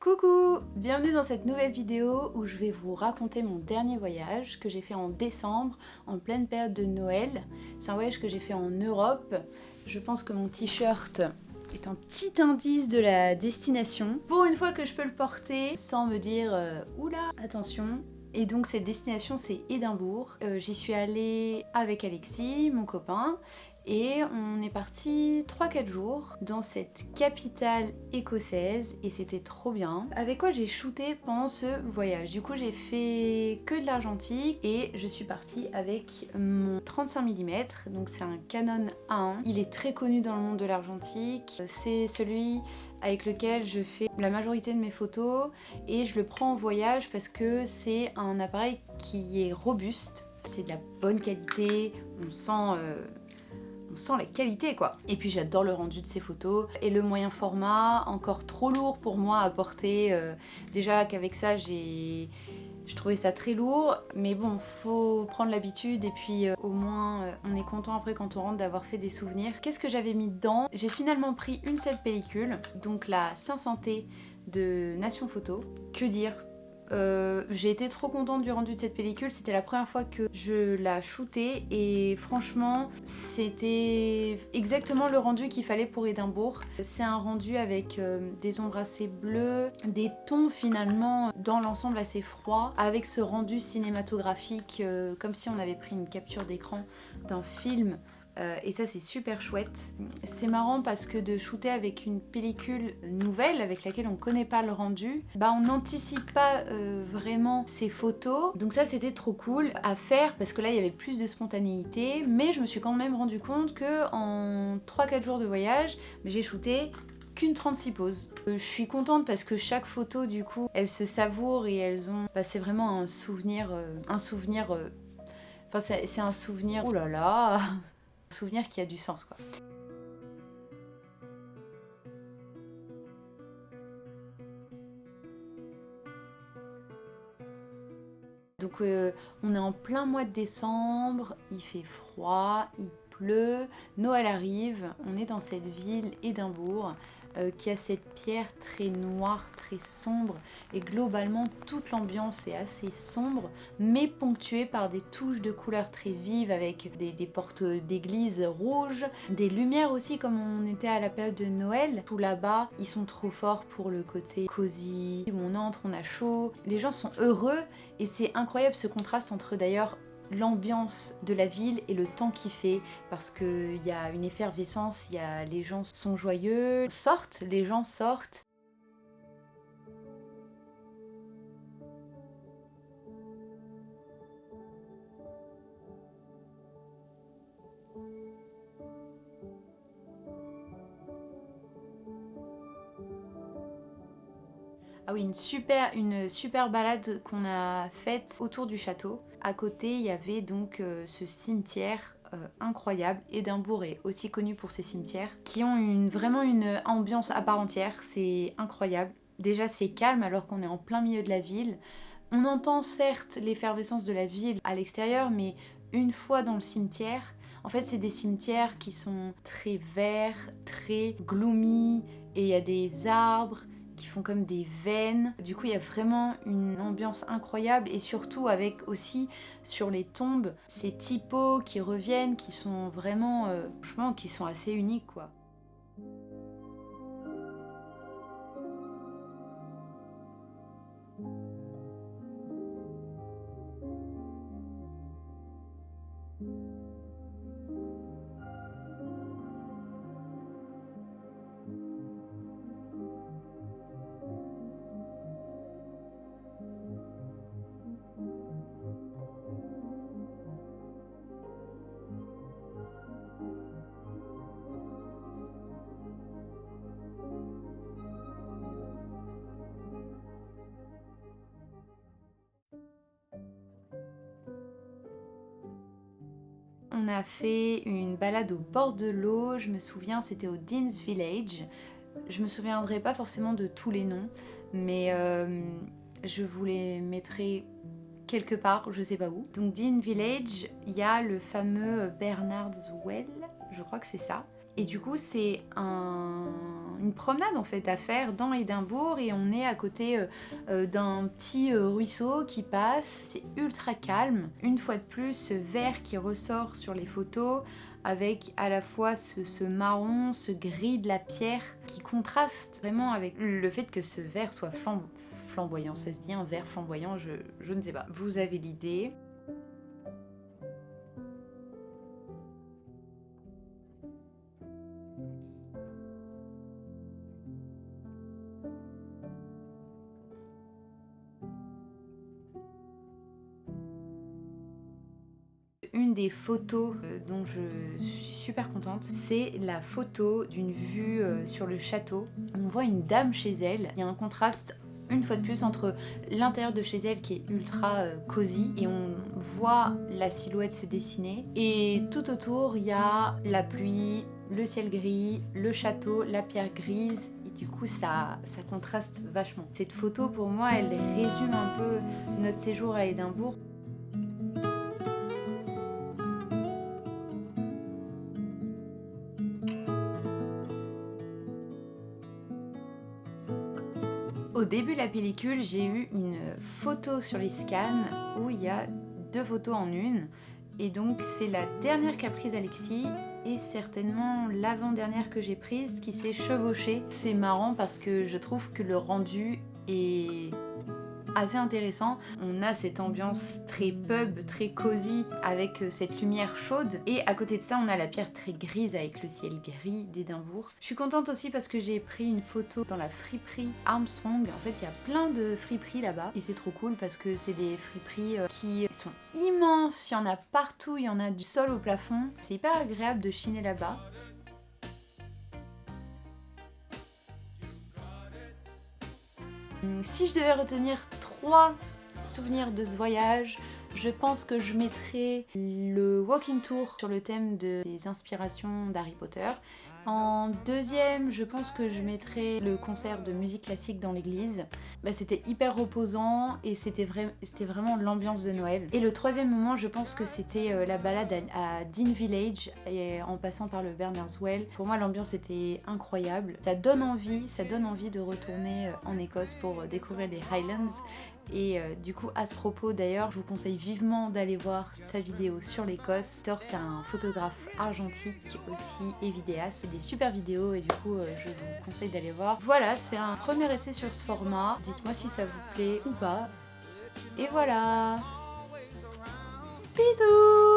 Coucou! Bienvenue dans cette nouvelle vidéo où je vais vous raconter mon dernier voyage que j'ai fait en décembre, en pleine période de Noël. C'est un voyage que j'ai fait en Europe. Je pense que mon t-shirt est un petit indice de la destination. Pour une fois que je peux le porter sans me dire oula, attention. Et donc cette destination c'est Édimbourg. J'y suis allée avec Alexis, mon copain. Et on est parti 3-4 jours dans cette capitale écossaise et c'était trop bien. Avec quoi j'ai shooté pendant ce voyage. Du coup j'ai fait que de l'argentique et je suis partie avec mon 35 mm. Donc c'est un Canon A1. Il est très connu dans le monde de l'argentique. C'est celui avec lequel je fais la majorité de mes photos et je le prends en voyage parce que c'est un appareil qui est robuste. C'est de la bonne qualité, on sent la qualité quoi. Et puis j'adore le rendu de ces photos. Et le moyen format, encore trop lourd pour moi à porter. Déjà qu'avec ça je trouvais ça très lourd. Mais bon, faut prendre l'habitude et puis au moins on est content après quand on rentre d'avoir fait des souvenirs. Qu'est-ce que j'avais mis dedans? J'ai finalement pris une seule pellicule, donc la 500T de Nation Photo. Que dire? J'ai été trop contente du rendu de cette pellicule, c'était la première fois que je la shootais et franchement c'était exactement le rendu qu'il fallait pour Édimbourg. C'est un rendu avec des ombres assez bleues, des tons finalement dans l'ensemble assez froids, avec ce rendu cinématographique comme si on avait pris une capture d'écran d'un film. Et ça c'est super chouette. C'est marrant parce que de shooter avec une pellicule nouvelle avec laquelle on connaît pas le rendu, bah on n'anticipe pas vraiment ces photos. Donc ça c'était trop cool à faire parce que là il y avait plus de spontanéité. Mais je me suis quand même rendu compte que en 3-4 jours de voyage, j'ai shooté qu'une 36 poses. Je suis contente parce que chaque photo du coup, elles se savourent et elles ont... Bah, c'est vraiment un souvenir... Enfin c'est un souvenir... Oh là là souvenir qui a du sens quoi. Donc on est en plein mois de décembre, il fait froid, il pleut, Noël arrive, on est dans cette ville Édimbourg qui a cette pierre très noire, très sombre et globalement toute l'ambiance est assez sombre mais ponctuée par des touches de couleurs très vives avec des portes d'église rouges, des lumières aussi comme on était à la période de Noël. Tout là-bas, ils sont trop forts pour le côté cosy, où on entre, on a chaud, les gens sont heureux et c'est incroyable ce contraste entre d'ailleurs l'ambiance de la ville et le temps qu'il fait parce qu'il y a une effervescence, les gens sont joyeux, les gens sortent. Ah oui, une super balade qu'on a faite autour du château. À côté, il y avait donc ce cimetière incroyable. Édimbourg est aussi connu pour ses cimetières qui ont vraiment une ambiance à part entière. C'est incroyable. Déjà, c'est calme alors qu'on est en plein milieu de la ville. On entend certes l'effervescence de la ville à l'extérieur, mais une fois dans le cimetière, en fait, c'est des cimetières qui sont très verts, très gloomy, et il y a des arbres qui font comme des veines. Du coup, il y a vraiment une ambiance incroyable et surtout avec aussi sur les tombes ces typos qui reviennent, qui sont vraiment, franchement, qui sont assez uniques quoi. On a fait une balade au bord de l'eau, je me souviens c'était au Dean's Village. Je me souviendrai pas forcément de tous les noms, mais je vous les mettrai quelque part, je sais pas où. Donc Dean Village, il y a le fameux Bernard's Well, je crois que c'est ça. Et du coup c'est une promenade en fait à faire dans Édimbourg et on est à côté d'un petit ruisseau qui passe, c'est ultra calme. Une fois de plus, ce vert qui ressort sur les photos avec à la fois ce marron, ce gris de la pierre qui contraste vraiment avec le fait que ce vert soit flamboyant. Ça se dit un vert flamboyant, je ne sais pas. Vous avez l'idée. Une des photos dont je suis super contente, c'est la photo d'une vue sur le château. On voit une dame chez elle, il y a un contraste une fois de plus entre l'intérieur de chez elle qui est ultra cosy et on voit la silhouette se dessiner et tout autour il y a la pluie, le ciel gris, le château, la pierre grise. Du coup, ça contraste vachement. Cette photo, pour moi, elle résume un peu notre séjour à Édimbourg. Au début de la pellicule, j'ai eu une photo sur les scans où il y a 2 photos en une. Et donc c'est la dernière qu'a prise Alexis et certainement l'avant-dernière que j'ai prise qui s'est chevauchée. C'est marrant parce que je trouve que le rendu est assez intéressant. On a cette ambiance très pub, très cosy avec cette lumière chaude et à côté de ça on a la pierre très grise avec le ciel gris d'Édimbourg. Je suis contente aussi parce que j'ai pris une photo dans la friperie Armstrong. En fait il y a plein de friperies là-bas et c'est trop cool parce que c'est des friperies qui sont immenses, il y en a partout, il y en a du sol au plafond. C'est hyper agréable de chiner là-bas. Si je devais retenir 3 souvenirs de ce voyage, je pense que je mettrais le walking tour sur le thème des inspirations d'Harry Potter. En deuxième, je pense que je mettrais le concert de musique classique dans l'église. C'était hyper reposant et c'était vraiment l'ambiance de Noël. Et le troisième moment, je pense que c'était la balade à Dean Village et en passant par le Bernard's Well. Pour moi, l'ambiance était incroyable. Ça donne envie de retourner en Écosse pour découvrir les Highlands. Et du coup, à ce propos d'ailleurs, je vous conseille vivement d'aller voir sa vidéo sur l'Écosse. Thor, c'est un photographe argentique aussi et vidéaste. C'est des super vidéos et du coup, je vous conseille d'aller voir. Voilà, c'est un premier essai sur ce format. Dites-moi si ça vous plaît ou pas. Et voilà. Bisous.